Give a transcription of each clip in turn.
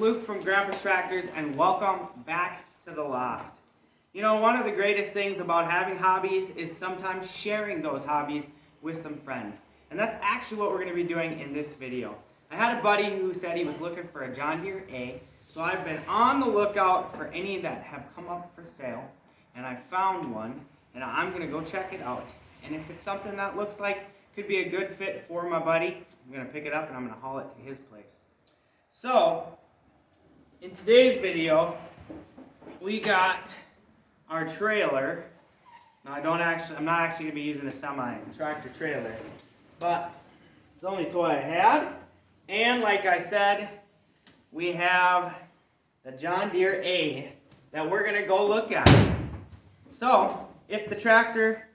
Luke from Grandpa's Tractors, and welcome back to the loft. You know, one of the greatest things about having hobbies is sometimes sharing those hobbies with some friends. And that's actually what we're going to be doing in this video. I had a buddy who said he was looking for a John Deere A, so I've been on the lookout for any that have come up for sale, and I found one, and I'm going to go check it out. And if it's something that looks like could be a good fit for my buddy, I'm going to pick it up and I'm going to haul it to his place. So, in today's video, we got our trailer. Now I'm not actually going to be using a tractor trailer, but it's the only toy I had. And like I said, we have the John Deere A that we're going to go look at. So, if the tractor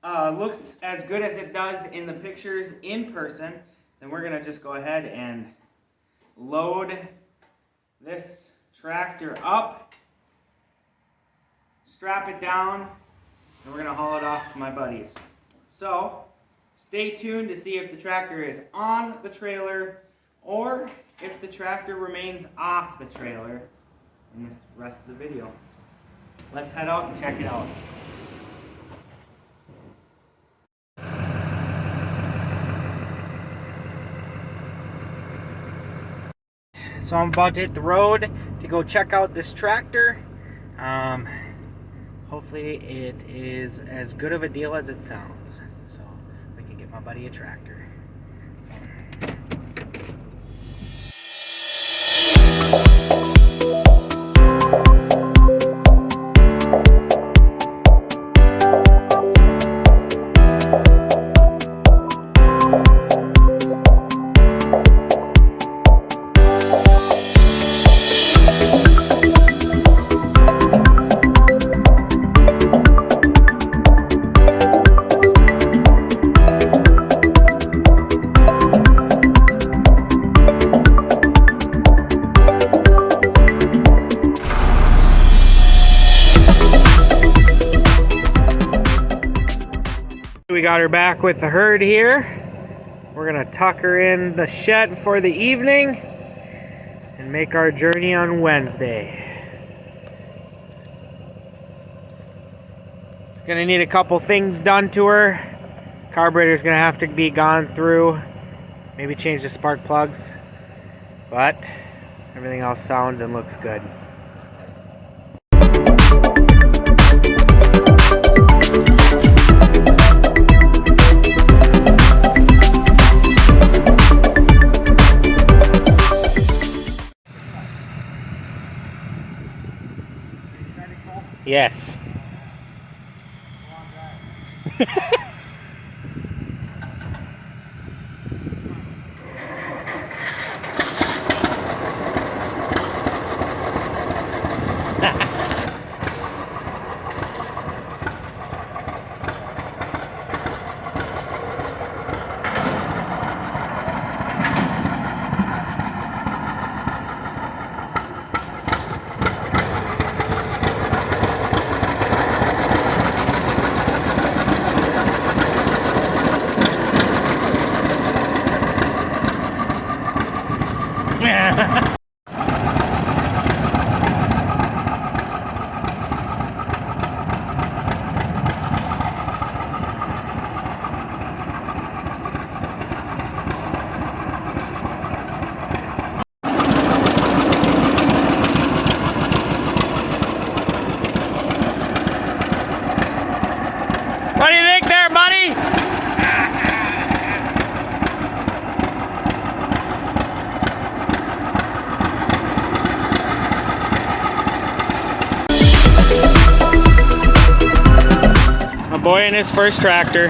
looks as good as it does in the pictures in person, then we're going to just go ahead and load this tractor up, strap it down, and we're going to haul it off to my buddies. So, stay tuned to see if the tractor is on the trailer or if the tractor remains off the trailer in this rest of the video. Let's head out and check it out. So I'm about to hit the road to go check out this tractor. Hopefully it is as good of a deal as it sounds. So we can get my buddy a tractor. We got her back with the herd here. We're gonna tuck her in the shed for the evening and make our journey on Wednesday. Gonna need a couple things done to her. Carburetor's gonna have to be gone through. Maybe change the spark plugs. But everything else sounds and looks good. Yes. What do you think there, buddy? My boy in his first tractor.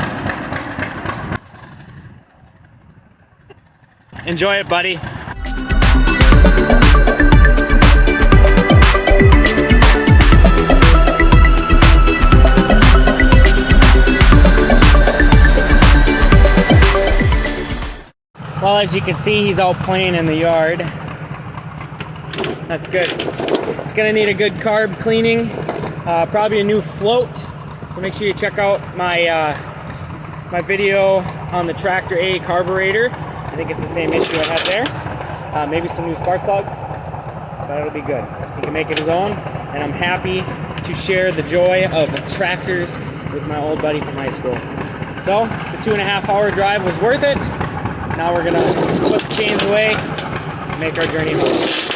Enjoy it, buddy. Well, as you can see, he's out playing in the yard. That's good. It's gonna need a good carb cleaning, probably a new float. So make sure you check out my my video on the Tractor A carburetor. I think it's the same issue I had there. Maybe some new spark plugs. but it'll be good. He can make it his own, and I'm happy to share the joy of tractors with my old buddy from high school. So, the 2.5-hour drive was worth it. Now we're gonna put the chains away and make our journey home.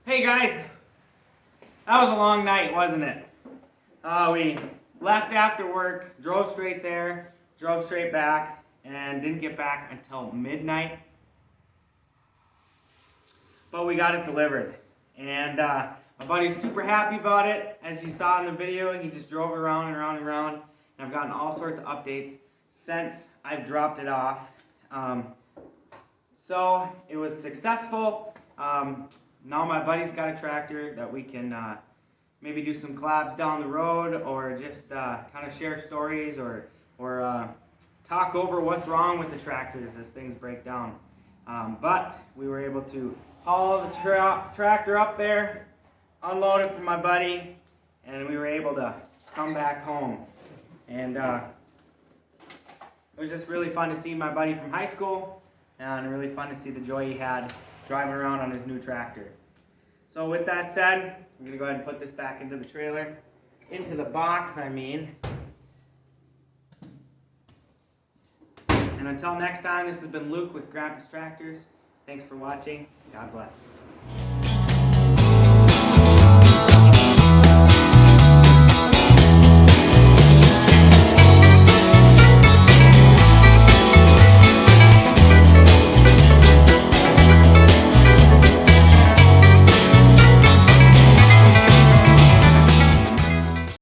Hey guys, that was a long night, wasn't it? We left after work, drove straight there, drove straight back, and didn't get back until midnight. But we got it delivered, and my buddy's super happy about it. As you saw in the video, he just drove around and around and around, and I've gotten all sorts of updates since I've dropped it off. So it was successful. Now my buddy's got a tractor that we can maybe do some collabs down the road, or just kind of share stories, or talk over what's wrong with the tractors as things break down. But we were able to haul the tractor up there, unload it for my buddy, and we were able to come back home. And it was just really fun to see my buddy from high school, and really fun to see the joy he had driving around on his new tractor. So with that said, I'm going to go ahead and put this back into the trailer, into the box, I mean. And until next time, this has been Luke with Grandpa's Tractors. Thanks for watching. God bless.